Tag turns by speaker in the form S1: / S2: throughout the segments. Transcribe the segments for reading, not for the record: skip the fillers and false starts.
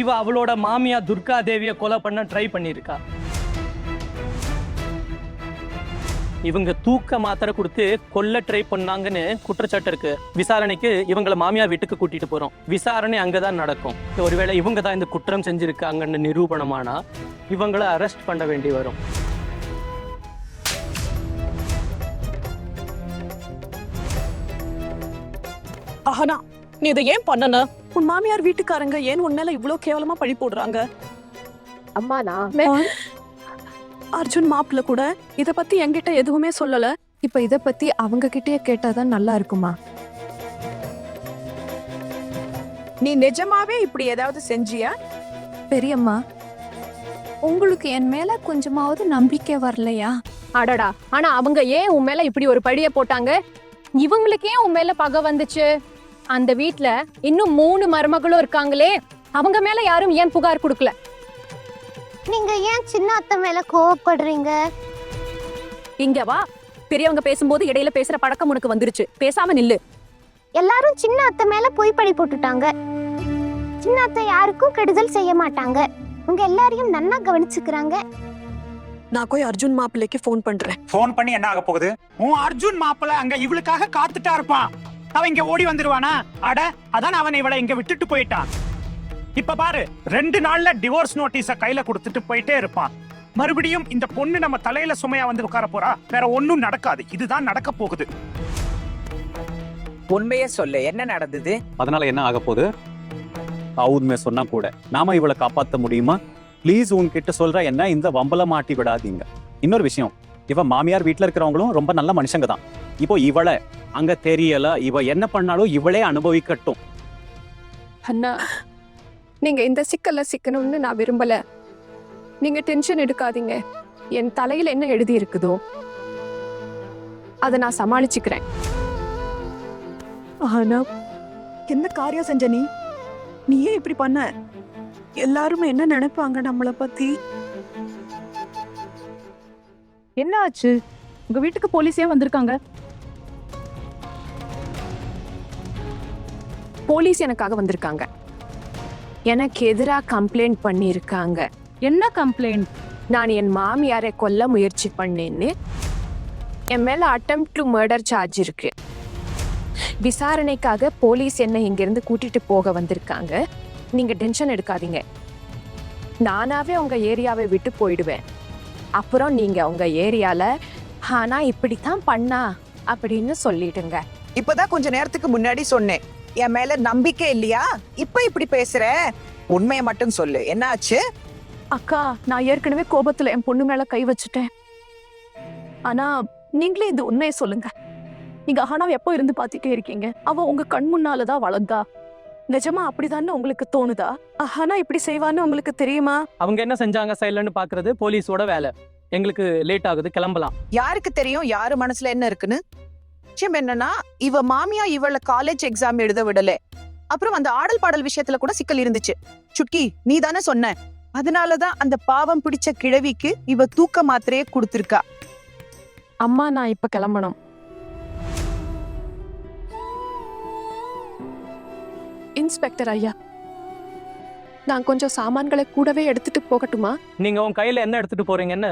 S1: இவ அவளோட மாமியா துர்கா தேவிய கொலை பண்ண ட்ரை பண்ணியிருக்கா. இவங்க தூக்க மாத்திரை கொடுத்து கொல்ல ட்ரை பண்ணாங்கன்னு குற்றச்சாட்டு இருக்கு. விசாரணைக்கு இவங்களை மாமியார் வீட்டுக்கு கூட்டிட்டு போறோம். விசாரணை அங்கதான் நடக்கும். ஒருவேளை இவங்க தான் இந்த குற்றம் செஞ்சிருக்காங்கன்னு நிரூபணமானா இவங்களை அரெஸ்ட் பண்ண வேண்டி வரும்.
S2: ஆனா நீ இதை ஏன் பண்ணன? உன் மாமியார் வீட்டுக்காரங்க ஏன் உன் மேல இவ்வளவு கேவலமா பழி போடுறாங்க?
S3: அம்மா நான்
S2: அர்ஜுன் மாப்பிள்ள கூட இத பத்தி என்கிட்ட எதுவுமே சொல்லல.
S3: இப்ப இத பத்தி அவங்க கிட்டயே கேட்டாதான் நல்லா இருக்குமா?
S4: நீ நிஜமாவே இப்படி ஏதாவது செஞ்சியா?
S3: பெரியம்மா, உங்களுக்கு என் மேல கொஞ்சமாவது நம்பிக்கை வரலையா?
S5: அடடா, ஆனா அவங்க ஏன் உன் மேல இப்படி ஒரு பழிய போட்டாங்க? இவங்களுக்கு ஏன் உன் மேல பகை வந்துச்சு? அந்த வீட்ல இன்னும் 3 மருமகளும் இருக்காங்களே, அவங்க மேல யாரும் ஏன் புகார் கொடுக்கல?
S6: நீங்க ஏன் சின்ன அத்தை மேல கோவப்படுறீங்க?
S2: இங்க வா. பெரியவங்க பேசும்போது இடையில பேசுற பழக்கம் உனக்கு வந்துருச்சு. பேசாம நில்லு.
S6: எல்லாரும் சின்ன அத்தை மேல பொய் பழி போட்டுட்டாங்க. சின்ன அத்தை யாருக்கும் கெடுதல் செய்ய மாட்டாங்க. உங்க எல்லாரையும் நன்னா கவனிச்சுக்கிறாங்க.
S2: நான் போய் அர்ஜுன் மாப்பிள்ளைக்கு ஃபோன் பண்றேன்.
S7: ஃபோன் பண்ணி என்ன ஆக போகுது? உன் அர்ஜுன் மாப்பிள்ள அங்க இவளுக்காக காத்துட்டா இருப்பான். அவன் இங்க ஓடி வந்துருவானா? அட, அதான் அவன் இவளை இங்க விட்டுட்டு போயிட்டான். இப்ப பாரு, 2 நாள்ல டிவோர்ஸ் நோட்டீஸ கையில கொடுத்துட்டு போயிட்டே இருப்பான். மறுபடியும் இந்த பொண்ணு நம்ம தலையில சுமையா வந்து உட்கார போறா. வேற ஒண்ணும் நடக்காது. இதுதான் நடக்க போகுது.
S4: உண்மையே சொல்லு, என்ன நடந்தது?
S8: அதனால என்ன ஆக போகுது? உண்மை சொன்னா கூட நாம இவளை காப்பாற்ற முடியுமா? ப்ளீஸ் உன்கிட்ட சொல்ற என்ன இந்த வம்பல மாட்டி விடாதீங்க. இன்னொரு விஷயம், இவ மாமியார் வீட்டுல இருக்கிறவங்களும் ரொம்ப நல்ல மனுஷங்க தான். இப்போ இவளை அங்க தெரியல, இவ என்ன பண்ணாலும் இவளே அனுபவிக்கட்டும்.
S3: அண்ணா, நீங்க இந்த சிக்கல்ல சிக்கணும்னு நான் விரும்பல. நீங்க டென்ஷன் எடுக்காதீங்க. என் தலையில என்ன எழுதி இருக்குதோ அதை நான் சமாளிச்சுக்கிறேன்.
S2: ஆனா என்ன காரியம் செஞ்ச நீ? நீ ஏன் இப்படி பண்ண? எல்லாரும் என்ன நினைப்பாங்க நம்மள பத்தி?
S9: என்ன ஆச்சு? உங்க வீட்டுக்கு போலீஸே வந்திருக்காங்க.
S3: போலீஸ் எனக்காக வந்திருக்காங்க. எனக்கு எதிராக கம்ப்ளைண்ட் பண்ணியிருக்காங்க.
S9: என்ன கம்ப்ளைண்ட்?
S3: நான் என் மாமியாரை கொல்ல முயற்சி பண்ணேன்னு என் மேல அட்டெம்ப்ட் டு மர்டர் சார்ஜ் இருக்கு. விசாரணைக்காக போலீஸ் என்ன இங்கிருந்து கூட்டிட்டு போக வந்திருக்காங்க. நீங்க டென்ஷன் எடுக்காதீங்க. நானாவே உங்க ஏரியாவை விட்டு போயிடுவேன். அப்புறம் நீங்க உங்க ஏரியால ஆனா இப்படித்தான் பண்ணா அப்படின்னு சொல்லிடுங்க.
S4: இப்பதான் கொஞ்ச நேரத்துக்கு முன்னாடி சொன்னேன், என் மேல நம்பிக்கை இல்லையா? இப்ப இப்படி பேசுற? உண்மையை மட்டும் சொல்லு, என்ன ஆச்சு?
S2: அக்கா, நான் ஏற்கனவே கோபத்துல என் பொண்ணு மேல கை வச்சுட்டேன். ஆனா நீங்களே இந்த உண்மையை சொல்லுங்க. நீங்க அஹானாவை எப்போ இருந்து பாத்துட்டே இருக்கீங்க? அவ உங்க கண் முன்னாலதான் வளர்ந்தா. நிஜமா அப்படிதான்னு உங்களுக்கு தோணுதா? அஹானா இப்படி செய்வான்னு உங்களுக்கு தெரியுமா?
S1: அவங்க என்ன செஞ்சாங்க சைலன்னு பாக்குறது போலீஸோட வேலை. எங்களுக்கு லேட் ஆகுது, கிளம்பலாம்.
S4: யாருக்கு தெரியும் யாரு மனசுல என்ன இருக்குன்னு? விஷயம் என்னன்னா, இவ மாமியா இவள காலேஜ் எக்ஸாம் எழுத விடல. அப்புறம் அந்த ஆடல் பாடல் விஷயத்துல கூட சிக்கல் இருந்துச்சு. சுட்கி, நீ தானே சொன்ன. அதனாலதான் அந்த பாவம் பிடிச்ச கிழவிக்கு இவ தூக்க மாத்திரையே கொடுத்திருக்கா.
S3: அம்மா, நான் இப்ப கிளம்பணும். இன்ஸ்பெக்டர் ஐயா, நான் கொஞ்சம் சாமான்களை கூடவே எடுத்துட்டு போகட்டுமா?
S1: நீங்க உங்க கையில என்ன எடுத்துட்டு போறீங்கன்னு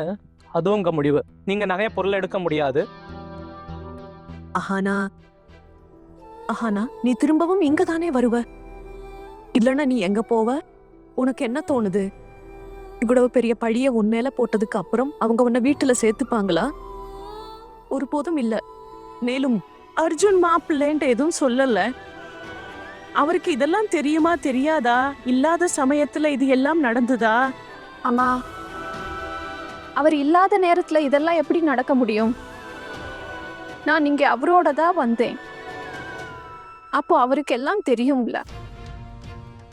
S1: அதுவும் உங்க முடிவு. நீங்க நிறைய பொருள் எடுக்க முடியாது.
S2: அஹானா, அஹானா, நீ திரும்பவும் இங்க தானே வருவ. இல்லன்னா நீ எங்க போவ? உனக்கு என்ன தோணுது? இவ்வளவு பெரிய பழிய உன் மேல போட்டதுக்கு அப்புறம் அவங்க உன்னை வீட்டுல சேர்த்துப்பாங்களா? ஒருபோதும் இல்ல. மேலும் அர்ஜுன் மாப்பிள்ளைன்ட்டு எதுவும் சொல்லல. அவருக்கு இதெல்லாம் தெரியுமா தெரியாதா? இல்லாத சமயத்துல இது எல்லாம் நடந்ததா?
S3: அம்மா, அவர் இல்லாத நேரத்துல இதெல்லாம் எப்படி நடக்க முடியும்? நான் இங்க அவரோட தான் வந்தேன். அப்போ அவருக்கு எல்லாம் தெரியும்ல.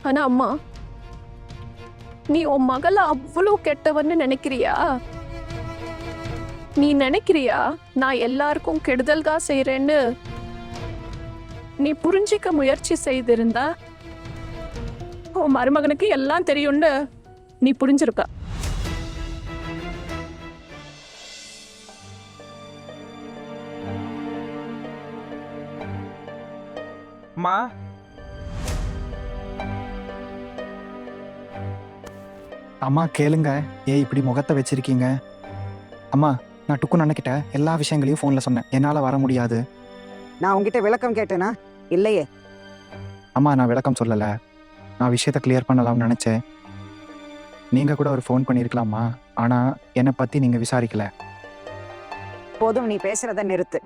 S3: ஆனா அம்மா, நீ உன் மகளை அவ்வளவு கெட்டவன்னு நினைக்கிறியா? நீ நினைக்கிறியா நான் எல்லாருக்கும் கெடுதல் தான் செய்யறேன்னு? நீ புரிஞ்சிக்க முயற்சி செய்திருந்தா உன் மருமகனுக்கு எல்லாம் தெரியும்னு நீ புரிஞ்சிருக்க.
S10: அம்மா கேளுங்க, ஏன் இப்படி முகத்தை வச்சிருக்கீங்க? அம்மா, நான் டுக்கு அண்ணக்கிட்ட எல்லா விஷயங்களையும் ஃபோனில் சொன்னேன். என்னால் வர முடியாது.
S4: நான் உங்ககிட்ட விளக்கம் கேட்டேனா? இல்லையே.
S10: அம்மா, நான் விளக்கம் சொல்லலை. நான் விஷயத்தை கிளியர் பண்ணலாம்னு நினச்சேன். நீங்கள் கூட ஒரு ஃபோன் பண்ணியிருக்கலாமா? ஆனால் என்னை பற்றி நீங்கள் விசாரிக்கல.
S4: போதும், நீ பேசுறத நிறுத்து.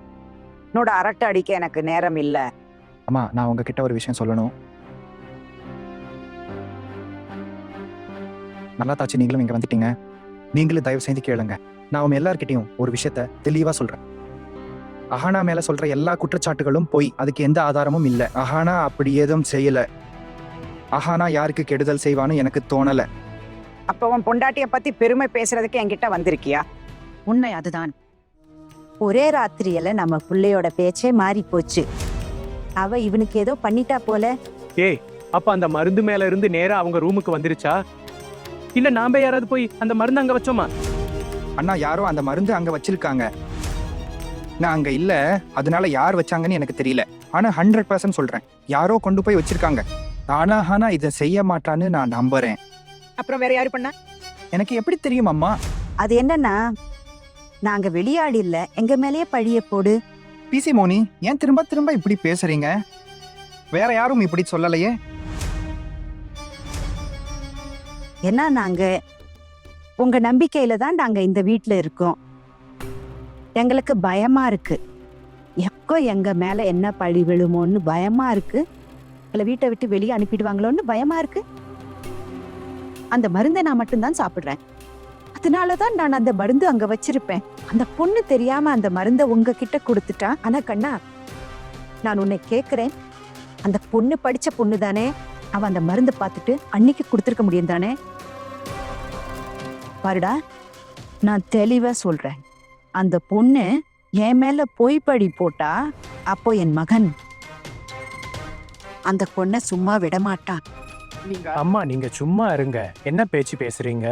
S4: என்னோட அரட்டை அடிக்க எனக்கு நேரம் இல்ல.
S10: அம்மா, நான் உங்ககிட்ட ஒரு விஷயம் சொல்லணும். நல்லா தாச்சு, நீங்களும் இங்கே வந்துட்டீங்க. நீங்களும் தயவு செஞ்சு கேளுங்க. நான் உங்க எல்லார்கிட்டையும் ஒரு விஷயத்த தெளிவாக சொல்கிறேன். அஹானா மேலே சொல்கிற எல்லா குற்றச்சாட்டுகளும் பொய். அதுக்கு எந்த ஆதாரமும் இல்லை. அஹானா அப்படி ஏதும் செய்யலை. அஹானா யாருக்கு கெடுதல் செய்வான்னு எனக்கு தோணலை.
S4: அப்ப உன் பொண்டாட்டிய பத்தி பெருமை பேசுறதுக்கு என்கிட்ட வந்திருக்கியா? உண்மை அதுதான்.
S11: ஒரே ராத்திரியில நம்ம பிள்ளையோட பேச்சே மாறி போச்சு. அவ இவனுக்கு ஏதோ பண்ணிட்டா போல.
S1: ஏய், அப்ப அந்த மருந்து மேல இருந்து நேரா அவங்க ரூமுக்கு வந்துருச்சா? இல்ல நாம யாராவது போய் அந்த மருந்து அங்க வச்சோமா?
S10: அண்ணா, யாரோ அந்த மருந்து அங்கே வச்சிருக்காங்க. நான் அங்கே இல்லை, அதனால யார் வச்சாங்கன்னு எனக்கு தெரியல. ஆனால் 100% சொல்கிறேன், யாரோ கொண்டு போய் வச்சிருக்காங்க. ஆனா இதை செய்ய மாட்டான்னு நான் நம்புறேன்.
S4: அப்புறம் வேற யாரு பண்ணா?
S10: எனக்கு எப்படி தெரியும் அம்மா?
S11: அது என்னன்னா, நாங்க வெளியாடு இல்ல, எங்க மேலேயே பழிய போடு.
S10: பிசி மோனி, ஏன் திரும்ப திரும்ப இப்படி பேசுறீங்க? வேற யாரும் இப்படி சொல்லலையே.
S11: ஏன்னா நாங்க உங்க நம்பிக்கையில தான் நாங்க இந்த வீட்ல இருக்கோம். எங்களுக்கு பயமா இருக்கு. எப்போ எங்க மேல என்ன பழி விழுமோன்னு பயமா இருக்கு. இல்ல வீட்டை விட்டு வெளியே அனுப்பிடுவாங்களோன்னு பயமா இருக்கு. அந்த மருந்தை நான் மட்டும்தான் சாப்பிடுறேன். அதனாலதான் நான் அந்த மருந்து அங்க வச்சிருப்பேன். அந்த பொண்ணு தெரியாம அந்த மருந்தை உங்ககிட்ட கொடுத்துட்டா. ஆனா கண்ணா, நான் உன்னை கேக்குறேன், அந்த பொண்ணு படிச்ச பொண்ணு தானே? அவ அந்த மருந்தை பார்த்துட்டு அன்னைக்கு கொடுத்துருக்க முடியும் தானே? பாருடா, நான் தெளிவா சொல்றேன், அந்த பொண்ணு என் மேல பொய் பழி போட்டா அப்போ என் மகன் அந்த பொண்ணை சும்மா விடமாட்டான்.
S1: அம்மா, நீங்க சும்மா இருங்க. என்ன பேச்சு பேசுறீங்க?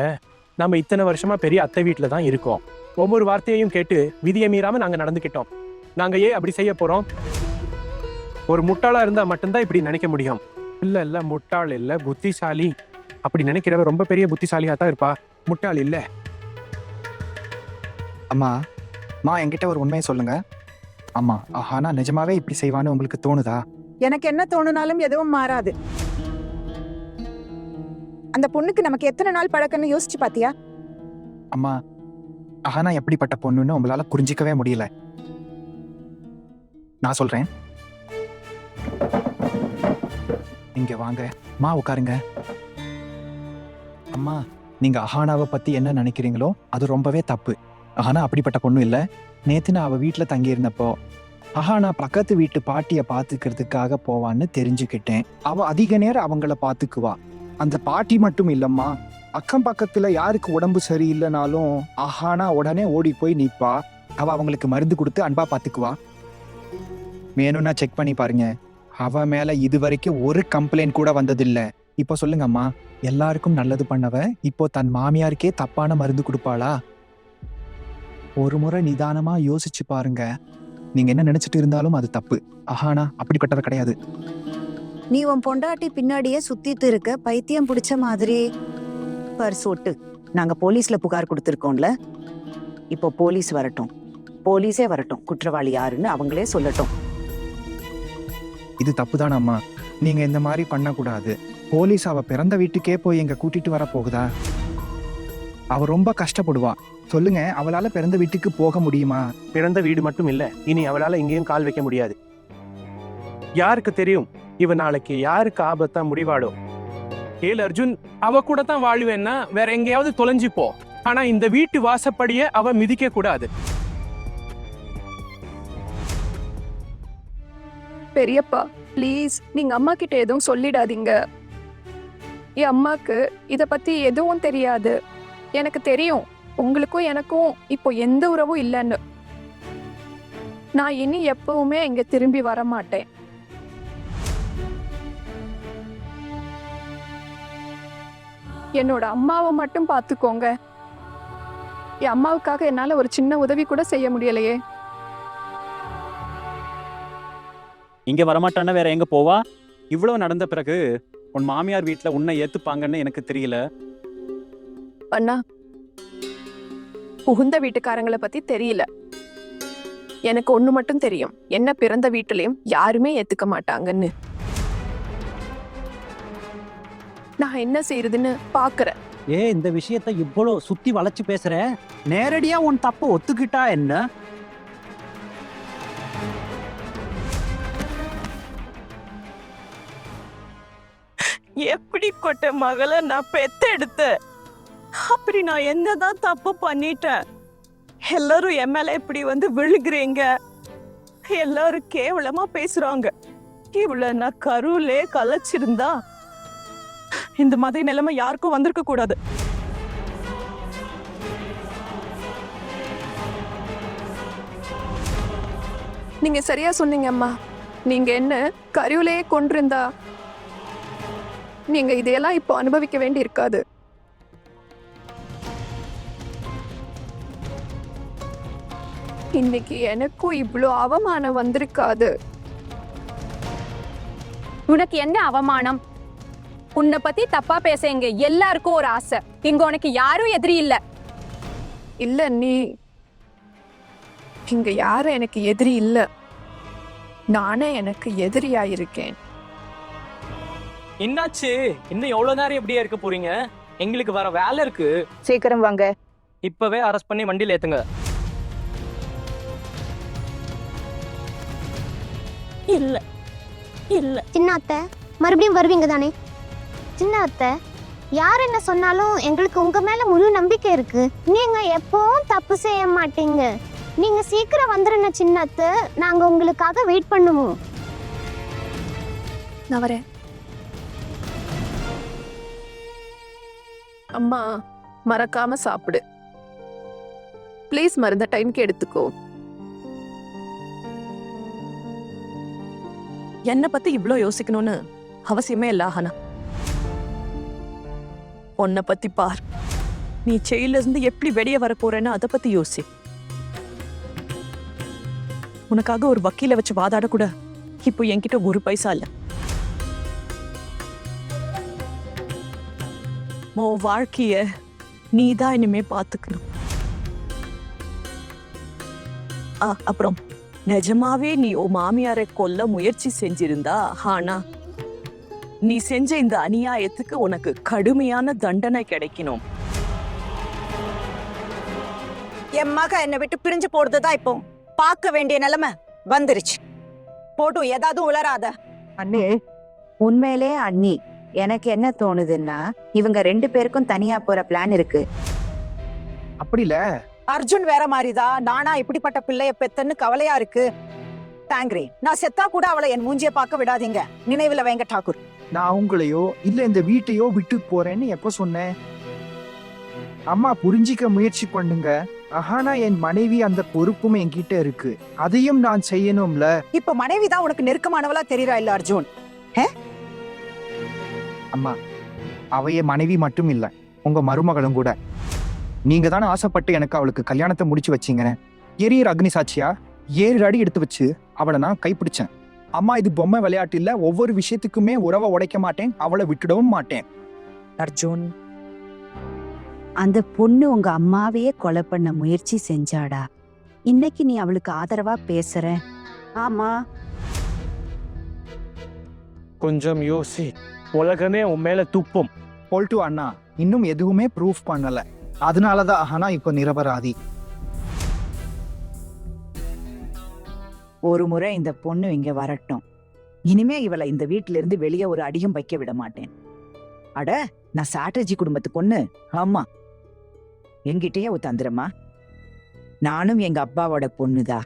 S1: நம்ம இத்தனை வருஷமா பெரிய அத்தை வீட்டுல தான் இருக்கோம். ஒவ்வொரு வார்த்தையையும் கேட்டு விதியை மீறாம நாங்க நடந்துக்கிட்டோம். நாங்க ஏன் அப்படி செய்ய போறோம்? ஒரு முட்டாளா இருந்தா மட்டும்தான் இப்படி நினைக்க முடியும். இல்ல முட்டாள் இல்ல, புத்திசாலி. அப்படி நினைக்கிறவ ரொம்ப பெரிய புத்திசாலியா தான் இருப்பா, முட்டாள் இல்ல.
S10: அம்மா, என்கிட்ட ஒரு உண்மையை சொல்லுங்க. அம்மா, ஆனா நிஜமாவே இப்படி செய்வான்னு உங்களுக்கு தோணுதா?
S4: எனக்கு என்ன தோணுனாலும் எதுவும் மாறாது. அந்த பொண்ணுக்கு நமக்கு எத்தனை நாள் பழக்கம்னு யோசிச்சு பாத்தியா?
S10: அம்மா, ஆனா எப்படிப்பட்ட பொண்ணுன்னு உங்களால புரிஞ்சிக்கவே முடியல. நான் சொல்றேன், இங்க வாங்க. உட்காருங்க. அம்மா, நீங்க அஹானாவை பத்தி என்ன நினைக்கிறீங்களோ அது ரொம்பவே தப்பு. அஹானா அப்படிப்பட்ட பொண்ணு இல்ல. நேத்து நான் அவ வீட்டுல தங்கி இருந்தப்போ அஹானா பக்கத்து வீட்டு பாட்டிய பாத்துக்கிறதுக்காக போவான்னு தெரிஞ்சுக்கிட்டேன். அவ அதிக நேரம் அவங்கள பாத்துக்குவா. அந்த பாட்டி மட்டும் இல்லம்மா, அக்கம் பக்கத்துல யாருக்கு உடம்பு சரியில்லைனாலும் அஹானா உடனே ஓடி போய் நிப்பா. அவ அவங்களுக்கு மருந்து கொடுத்து அன்பா பாத்துக்குவா. வேணும்னா செக் பண்ணி பாருங்க. அவ மேல இதுவரைக்கும் ஒரு கம்ப்ளைண்ட் கூட வந்ததில்ல. இப்போ சொல்லுங்க அம்மா, எல்லாருக்கும் நல்லது பண்ணவ இப்போ தன் மாமியாருக்கே தப்பான மருந்து கொடுப்பாளா? ஒரு முறை நிதானமா யோசிச்சு பாருங்க. நீங்க என்ன நினைச்சிட்டு இருந்தாலும் அது தப்பு. அஹானா அப்படிப்பட்டவ கிடையாது.
S11: நீ உன் பொண்டாட்டி பின்னாடியே சுத்திட்டு இருக்க, பைத்தியம் பிடிச்ச மாதிரி. பர்சோட்டு, நாங்க போலீஸ்ல புகார் கொடுத்துருக்கோம்ல. இப்போ போலீஸ் வரட்டும், போலீஸே வரட்டும், குற்றவாளி யாருன்னு அவங்களே சொல்லட்டும்.
S10: இது தப்பு தானே அம்மா? நீங்க இந்த மாதிரி பண்ணக்கூடாது. போலீஸ் அவ பிறந்த வீட்டுக்கே போய் எங்க கூட்டிட்டு வர போகுதா? அவ ரொம்ப கஷ்டப்படுவா. சொல்லுங்க, அவளால பிறந்த வீட்டுக்கு போக முடியுமா?
S1: பிறந்த வீடு மட்டும் இல்ல, இனி அவளால எங்கேயும் கால் வைக்க முடியாது. யாருக்கு தெரியும், இவ நாளைக்கு யாருக்கு ஆபத்தா முடிவாடோ? ஏல் அர்ஜுன், அவ கூட தான் வாழ்வேன்னா வேற எங்கேயாவது தொலைஞ்சிப்போ. ஆனா இந்த வீட்டு வாசப்படியே அவ மிதிக்க கூடாது.
S2: பெரியப்பா, ப்ளீஸ் நீங்க அம்மா கிட்ட எதுவும் சொல்லிடாதீங்க. என் அம்மாக்கு இத பத்தி எதுவும் தெரியாது. எனக்கு தெரியும், உங்களுக்கும் எனக்கும் இப்போ எந்த உறவும் இல்லைன்னு. நான் இனி எப்பவுமே இங்க திரும்பி வர மாட்டேன். என்னோட அம்மாவை மட்டும் பார்த்துக்கோங்க. என் அம்மாவுக்காக என்னால ஒரு சின்ன உதவி கூட செய்ய முடியலையே.
S8: இங்க வரமாட்டான்னா வேற எங்க போவா? இவ்வளவு நடந்த பிறகு உன் மாமியார் வீட்டுல உன்னை ஏத்துப்பாங்கன்னு எனக்கு தெரியல.
S3: பண்ணா புகுந்த வீட்டுக்காரங்களை பத்தி தெரியல. எனக்கு ஒண்ணு மட்டும் தெரியும், என்ன பிறந்த வீட்டுலயும் யாருமே ஏத்துக்க மாட்டாங்கன்னு. நான் என்ன செய்யறதுன்னு பாக்குறேன்.
S12: இந்த விஷயத்தை இவ்வளவு சுத்தி வளைச்சு பேசுற, நேரடியா உன் தப்ப ஒத்துக்கிட்டா என்ன?
S2: எப்படிப்பட்ட மகளை நான் பெத்தெடுத்த? அப்படி நான் என்னதான் தப்பு பண்ணிட்டேன்? எல்லாரும் என் மேல இப்படி வந்து விழுகிறீங்க, எல்லாரும் கேவலமா பேசுறாங்க. இவ்வளவு நான் கருவிலே கலைச்சிருந்தா இந்த மாதிரி நிலைமை யாருக்கும் வந்திருக்க கூடாது.
S3: நீங்க சரியா சொன்னீங்க அம்மா. நீங்க என்ன கருவிலேயே கொண்டிருந்தா நீங்க இதையெல்லாம் இப்போ அனுபவிக்க வேண்டி இருக்காது. இன்னைக்கு எனக்கும் இவ்வளோ அவமானம் வந்திருக்காது.
S5: உனக்கு என்ன அவமானம்? உன்னை பத்தி தப்பா பேசுங்க எல்லாருக்கும் ஒரு ஆசை. இங்க உனக்கு யாரும் எதிரி இல்ல.
S3: இல்ல, நீ இங்க யாரும் எனக்கு எதிரி இல்ல, நானே எனக்கு எதிரியா இருக்கேன்.
S1: என்னாச்சு? இன்னும் எவ்வளவு நேரம் எப்படியே இருக்க போறீங்க? எங்களுக்கு வர வேலை இருக்கு.
S4: சீக்கிரம் வாங்க.
S1: இப்பவே அரெஸ்ட் பண்ணி வண்டியில ஏத்துங்க.
S2: இல்ல இல்ல
S6: சின்ன அத்தை மறுபடியும் வருவீங்க தானே? சின்ன அத்தை, யார் என்ன சொன்னாலும் எங்களுக்கு உங்க மேல முழு நம்பிக்கை இருக்கு. நீங்க எப்பவும் தப்பு செய்ய மாட்டீங்க. நீங்க சீக்கிரம் வந்துருங்க சின்ன அத்தை, நாங்க உங்களுக்காக வெயிட் பண்ணுவோம்.
S3: நான் வரேன். அம்மா, மறக்காம சாப்பிடு ப்ளீஸ். மருந்த டைம்க்கு எடுத்துக்கோ.
S2: என்னை பத்தி இவ்ளோ யோசிக்கணும்னு அவசியமே இல்ல ஆனா. உன்னை பத்தி பார், நீ ஜெயில இருந்து எப்படி வெளியே வர போறேன்னு அதை பத்தி யோசி. உனக்காக ஒரு வக்கீல வச்சு வாதாட கூட இப்போ என்கிட்ட ஒரு பைசா இல்ல. உன் வாழ்க்கைய நீதான் இனிமே பாத்துக்கணும். அப்புறம் நிஜமாவே நீ உன் மாமியாரை கொல்ல முயற்சி செஞ்சிருந்தா, ஆனா நீ செஞ்ச இந்த அநியாயத்துக்கு உனக்கு கடுமையான தண்டனை கிடைக்கணும்.
S11: என் மக என்னை விட்டு பிரிஞ்சு போறதுதான் இப்போ பார்க்க வேண்டிய நிலைமை வந்துருச்சு. போட்டும், ஏதாவது உளராத. அண்ணே, உண்மையிலே அண்ணி, எனக்கு என்ன தோணுதுன்னா இவங்க 2 பேருக்கும் தனியா போற பிளான் இருக்கு.
S10: அப்படி இல்ல,
S11: அர்ஜுன் வேற மாதிரிதான், நானா இப்படிப்பட்ட பிள்ளைய பெத்தன்னு கவலையா இருக்கு. தாங்கிரே, நான் செத்தா கூட அவளை என் மூஞ்சிய பார்க்க விடாதீங்க. நினைவுல வைங்க டாக்கூர்.
S10: நான் உங்களையோ இல்ல இந்த வீட்டையோ விட்டு போறேன்னு எப்ப சொன்னேன்? அம்மா, புரிஞ்சிக்க முயற்சி பண்ணுங்க. ஆனா என் மனைவி அந்த பொறுப்பும் என்கிட்ட இருக்கு, அதையும் நான் செய்யணும்ல.
S11: இப்ப மனைவி தான் உனக்கு நெருக்கமானவளா தெரியறா இல்ல அர்ஜுன்?
S10: அம்மா, அவ என் மனைவி மட்டும் இல்ல, உங்க மருமகளும் கூட. நீங்க தானே ஆசைப்பட்டு எனக்கு அவளுக்கு கல்யாணத்தை முடிச்சு வச்சீங்க. எரியர் அக்னி சாட்சியா 7 அடி எடுத்து வச்சு அவளை நான் கைப்பிடிச்சேன். அம்மா, இது பொம்மை விளையாட்டு இல்ல. ஒவ்வொரு விஷயத்துக்குமே உறவை உடைக்க மாட்டேன், அவளை விட்டுடவும் மாட்டேன்.
S11: அர்ஜுன், அந்த பொண்ணு உங்க அம்மாவையே கொலை பண்ண முயற்சி செஞ்சாடா. இன்னைக்கு நீ அவளுக்கு ஆதரவா பேசுற. ஆமா,
S1: கொஞ்சம் யோசி, உலகமே உன் மேல துப்பும்.
S10: போல்ட்டு அண்ணா, இன்னும் எதுவுமே ப்ரூஃப் பண்ணல, அதனாலதான் ஆனா இப்ப நிரபராதி.
S11: ஒரு முறை இந்த பொண்ணு இங்க வரட்டும். இனிமே இவளை இந்த வீட்டுல இருந்து வெளியே ஒரு அடியும் வைக்க விட மாட்டேன். அட, நான் சாட்டர்ஜி குடும்பத்து பொண்ணு. ஆமா, என்கிட்டயே ஒரு தந்திரமா. நானும் எங்க அப்பாவோட பொண்ணுதா.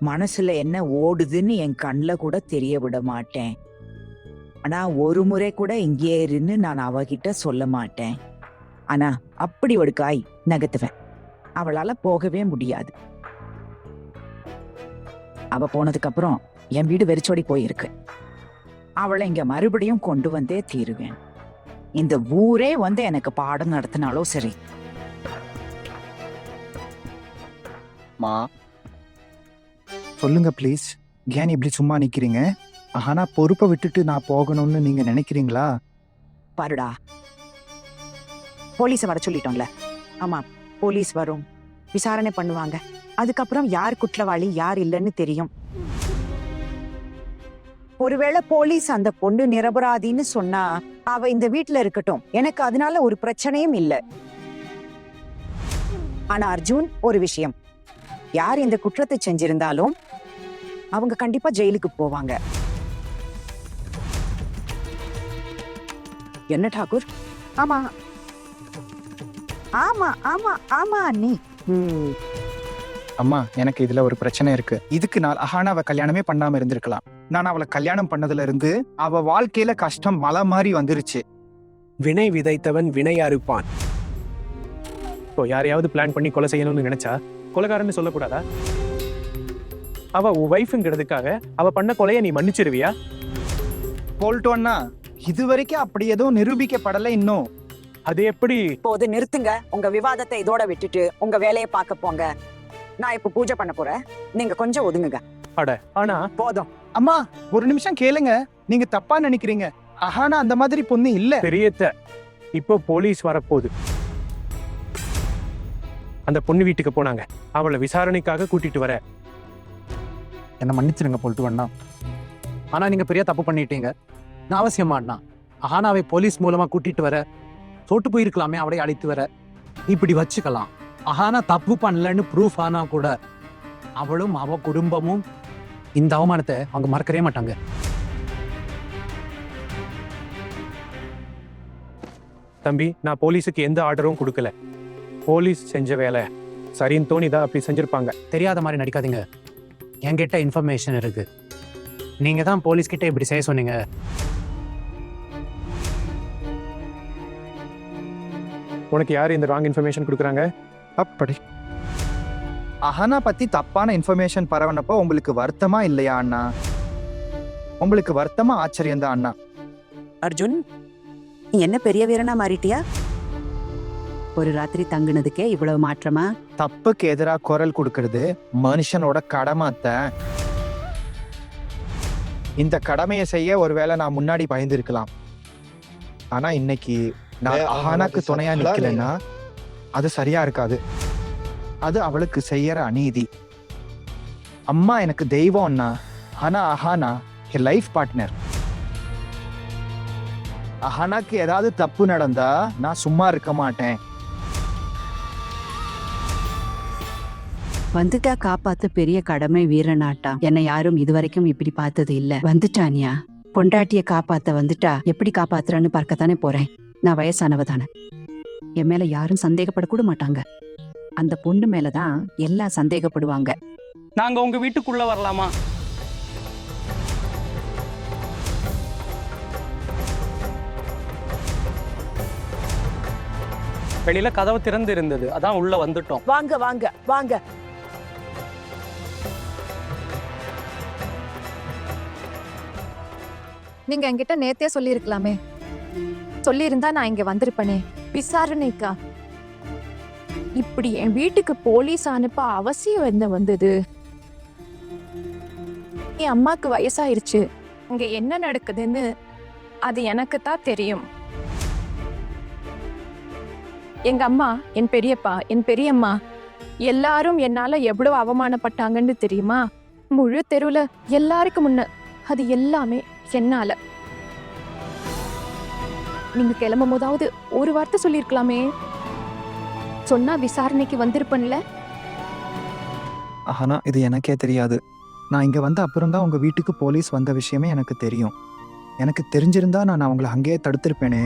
S11: மனசுல என்ன ஓடுதுன்னு என் கண்ணுல கூட தெரிய விட மாட்டேன். ஆனா ஒரு முறை கூட இங்கே இருன்னு நான் அவகிட்ட சொல்ல மாட்டேன். ஆனா அப்படி ஒரு காய் நகர்த்துவேன். அவளால போகவே முடியாது. அவ போனதுக்கு அப்புறம் என் வீடு வெறிச்சோடி போயிருக்கு. அவளை இங்க மறுபடியும் கொண்டு வந்தே தீருவேன். இந்த ஊரே வந்து எனக்கு பாடம் நடத்தினாலும் சரி.
S10: மா, சொல்லுங்க ப்ளீஸ். ஏன் இப்படி சும்மா நிக்கிறீங்க? ஆனா பொறுப்பை விட்டுட்டு நான் போகணும்னு நீங்க நினைக்கிறீங்களா?
S11: பாருடா, போலீஸை வர சொல்லிட்டோம்ல. ஆமா, போலீஸ் வரும், விசாரணை பண்ணுவாங்க. அதுக்கப்புறம் யார் குற்றவாளி யார் இல்லைன்னு தெரியும். ஒருவேளை போலீஸ் அந்த பொண்ணு நிரபராதின்னு சொன்னா அவ இந்த வீட்டுல இருக்கட்டும், எனக்கு அதனால ஒரு பிரச்சனையும் இல்லை. ஆனா அர்ஜுன், ஒரு விஷயம், யார் இந்த குற்றத்தை செஞ்சிருந்தாலும் அவங்க கண்டிப்பா ஜெயிலுக்கு போவாங்க. என்ன டாக்கூர்? ஆமா ஆமா ஆமா ஆமா அண்ணி.
S10: அம்மா, எனக்கு இதுல ஒரு பிரச்சனை இருக்கு. இதுக்கு நான் அஹானாவை கல்யாணமே பண்ணாம இருந்திருக்கலாம். நான் அவளை கல்யாணம் பண்ணதுல இருந்து அவ வாழ்க்கையில கஷ்டம் மலை மாதிரி வந்துருச்சு.
S13: வினை விதைத்தவன் வினை அறுப்பான். இப்போ யாரையாவது பிளான் பண்ணி கொலை செய்யணும்னு நினைச்சா கொலைகாரன்னு சொல்லக்கூடாதா? அவ உன் வைஃப்ங்கிறதுக்காக அவ பண்ண கொலையை நீ மன்னிச்சிருவியா?
S10: போல்ட்டோன்னா இது வரைக்கும் அப்படி எதுவும் நிரூபிக்கப்படலை இன்னும்.
S13: அது எப்படி?
S11: இப்போது நிறுத்துங்க உங்க விவாதத்தை, இதோட விட்டுட்டு உங்க வேலையை பார்க்க போங்க. நான் இப்ப பூஜை பண்ண போறேன், நீங்க கொஞ்சம் ஒதுங்குங்க.
S13: ஆனா
S11: போதும்.
S10: அம்மா, ஒரு நிமிஷம் கேளுங்க. நீங்க தப்பா நினைக்கிறீங்க. அஹானா அந்த மாதிரி பொண்ணு இல்ல.
S13: பெரியத்த, இப்போ போலீஸ் வரப்போகுது. அந்த பொண்ணு வீட்டுக்கு போனாங்க, அவளை விசாரணைக்காக கூட்டிட்டு வர.
S12: என்ன மன்னிச்சிருங்க போல்ட்டு அண்ணா, ஆனா நீங்க பெரிய தப்பு பண்ணிட்டீங்க. நான் அவசியமா அண்ணா அஹானாவை போலீஸ் மூலமா கூட்டிட்டு வர, தோட்டு போயிருக்கலாமே அவளை அழைத்து வர. இப்படி வச்சுக்கலாம். அஹானா தப்பு பண்ணலன்னு ப்ரூஃப் ஆனா கூட அவளும் அவ குடும்பமும் இந்த அவமானத்தை அவங்க மறக்கவே மாட்டாங்க.
S13: தம்பி, நான் போலீஸுக்கு எந்த ஆர்டரும் கொடுக்கல. போலீஸ் செஞ்ச வேலை சரின்னு தோணிதான் அப்படி செஞ்சிருப்பாங்க.
S12: தெரியாத மாதிரி நடிக்காதீங்க. என்கிட்ட இன்ஃபர்மேஷன் இருக்கு. நீங்க தான் போலீஸ் கிட்ட இப்படி செய்ய சொன்னீங்க.
S13: உனக்கு யார் இந்த ராங் இன்ஃபர்மேஷன் கொடுக்குறாங்க?
S10: அப்படி அஹானா பத்தி தப்பான இன்ஃபர்மேஷன் பரவனப்போ உங்களுக்கு வருத்தமா இல்லையா அண்ணா? உங்களுக்கு வருத்தமா ஆச்சரியம் தான் அண்ணா?
S11: அர்ஜுன், நீ என்ன பெரிய வீரனா மாறிட்டியா? ஒரு ராத்திரி தங்குனதுக்கே இவ்வளவு மாற்றமா?
S10: தப்புக்கு எதிராக குரல் கொடுக்கறது மனுஷனோட கடமாத்த. இந்த கடமையை செய்ய ஒருவேளை நான் முன்னாடி பயந்துருக்கலாம். ஆனா இன்னைக்கு நான் அஹானாக்கு துணையா நிக்கலைன்னா அது சரியா இருக்காது. அது அவளுக்கு செய்யற அநீதி. அம்மா எனக்கு தெய்வம்னா, ஆனா அஹானா என் லைஃப் பார்ட்னர். அஹானாக்கு ஏதாவது தப்பு நடந்தா நான் சும்மா இருக்க மாட்டேன்.
S11: வந்துட்டா காப்பாத்த பெரிய கடமை வீரனாட்டா. என்னை யாரும் இதுவரைக்கும் இப்படி பார்த்தது இல்ல. வந்துட்டானியா, பொண்டாட்டிய காப்பாத்த வந்துட்டா எப்படி காப்பாத்துறான்னு பார்க்கத்தானே போறேன். நான் வயசானவ தானே, என் மேல யாரும் சந்தேகப்படக்கூட மாட்டாங்க. அந்த பொண்ணு மேலதான் எல்லாம் சந்தேகப்படுவாங்க.
S1: நாங்க உங்க வீட்டுக்குள்ள வரலாமா? வெளியில கதவு திறந்து இருந்தது, அதான் உள்ள வந்துட்டோம்.
S11: வாங்க வாங்க வாங்க.
S3: நீங்க என்கிட்ட நேத்தே சொல்லியிருக்கலாமே. சொல்லியிருந்தா நான் இங்க வந்திருப்பேனே. விசாரணைக்கா இப்படி என் வீட்டுக்கு போலீஸ் அனுப்ப அவசியம் என்ன வந்தது? என் அம்மாக்கு வயசாயிருச்சு. இங்க என்ன நடக்குதுன்னு அது எனக்கு தான் தெரியும். எங்க அம்மா, என் பெரியப்பா, என் பெரியம்மா எல்லாரும் என்னால எவ்வளவு அவமானப்பட்டாங்கன்னு தெரியுமா? முழு தெருவுல எல்லாருக்கும் முன்ன. அது எல்லாமே என்னால. நீங்க கிளம்பும் போதாவது ஒரு வார்த்தை சொல்லிருக்கலாமே. சொன்னா விசாரணைக்கு வந்திருப்பேன்ல.
S10: ஆனா இது எனக்கே தெரியாது. நான் இங்க வந்த அப்புறம் தான் உங்க வீட்டுக்கு போலீஸ் வந்த விஷயமே எனக்கு தெரியும். எனக்கு தெரிஞ்சிருந்தா நான் அவங்கள அங்கேயே தடுத்திருப்பேனே.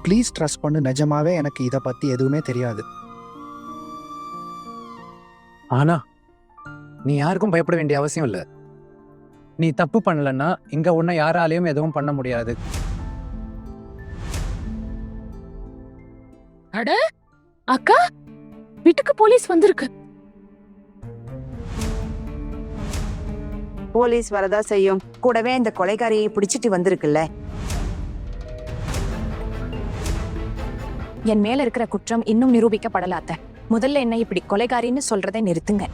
S10: ப்ளீஸ் ட்ரஸ்ட் பண்ணு, நிஜமாவே எனக்கு இதை பத்தி எதுவுமே தெரியாது.
S12: ஆனா நீ யாருக்கும் பயப்பட வேண்டிய அவசியம் இல்ல. நீ தப்பு பண்ணலன்னா இங்க உன்னை யாராலையும் எதுவும் பண்ண முடியாது.
S5: அட அக்கா, வீட்டுக்கு போலீஸ் வந்திருக்கு.
S11: போலீஸ் வரதா செய்யும், கூடவே இந்த கொலைகாரியை பிடிச்சிட்டு வந்திருக்குல்ல.
S3: என் மேல இருக்கிற குற்றம் இன்னும் நிரூபிக்கப்படலாத்த. முதல்ல என்ன இப்படி கொலைகாரின்னு சொல்றதை நிறுத்துங்க.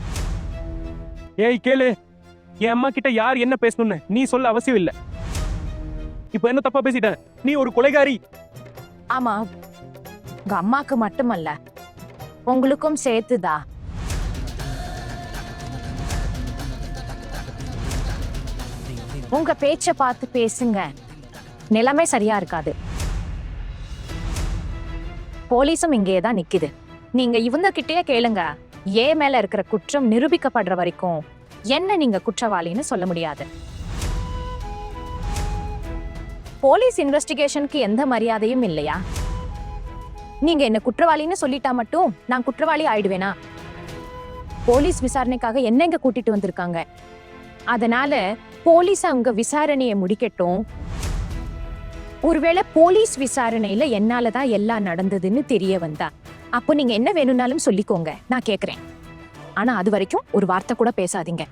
S13: ஏய் கேளு, என் அம்மா கிட்ட யார் என்ன பேசணும்னு நீ சொல்ல அவசியம் இல்ல. இப்ப என்ன தப்பா பேசிட்ட? நீ ஒரு கொலைகாரி.
S3: ஆமா, உங்க அம்மாக்கு மட்டுமல்ல, உங்களுக்கும் சேர்த்துதா. உங்க பேச்ச பார்த்து பேசுங்க, நிலைமை சரியா இருக்காது. போலீஸும் இங்கே தான் நிக்குது. நீங்க இவங்க கிட்டயே கேளுங்க. ஏன் மேல இருக்கிற குற்றம் நிரூபிக்கப்படுற வரைக்கும் என்ன நீங்க குற்றவாளின்னு சொல்ல முடியாது. போலீஸ் இன்வெஸ்டிகேஷனுக்கு எந்த மரியாதையும் இல்லையா? நீங்க என்ன குற்றவாளின்னு சொல்லிட்டா மட்டும் நான் குற்றவாளி ஆயிடுவேனா? போலீஸ் விசாரணைக்காக என்ன இங்க கூட்டிட்டு வந்திருக்காங்க. அதனால போலீஸ் அவங்க விசாரணையை முடிக்கட்டும். ஒருவேளை போலீஸ் விசாரணையில என்னாலதான் எல்லாம் நடந்ததுன்னு தெரிய வந்தா அப்போ நீங்க என்ன வேணும்னாலும் சொல்லிக்கோங்க, நான் கேக்குறேன். ஆனா அது வரைக்கும் ஒரு வார்த்தை கூட பேசாதீங்க.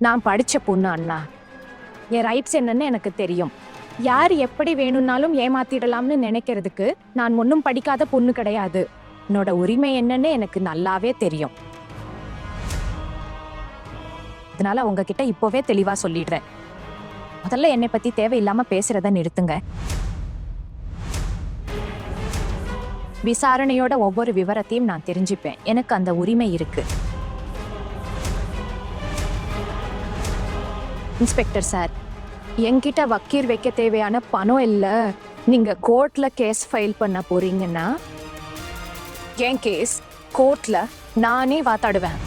S3: நான் படிச்ச பொண்ணு அண்ணா. என் ரைட்ஸ் என்னன்னு எனக்கு தெரியும். யார் எப்படி வேணும்னாலும் ஏமாத்திடலாம்னு நினைக்கிறதுக்கு நான் ஒன்னும் படிக்காத பொண்ணு கிடையாது. என்னோட உரிமை என்னன்னு எனக்கு நல்லாவே தெரியும். அதனால உங்ககிட்ட இப்போவே தெளிவா சொல்லிடுறேன். முதல்ல என்னை பத்தி தேவையில்லாம பேசுறத நிறுத்துங்க. விசாரணையோட ஒவ்வொரு விவரத்தையும் நான் தெரிஞ்சுப்பேன். எனக்கு அந்த உரிமை இருக்கு. இன்ஸ்பெக்டர் சார், என்கிட்ட வக்கீல் வைக்க தேவையான பணம் இல்ல. நீங்க கோர்ட்ல கேஸ் ஃபைல் பண்ண போறீங்கன்னா என் கேஸ் கோர்ட்ல நானே வாதாடுவேன்.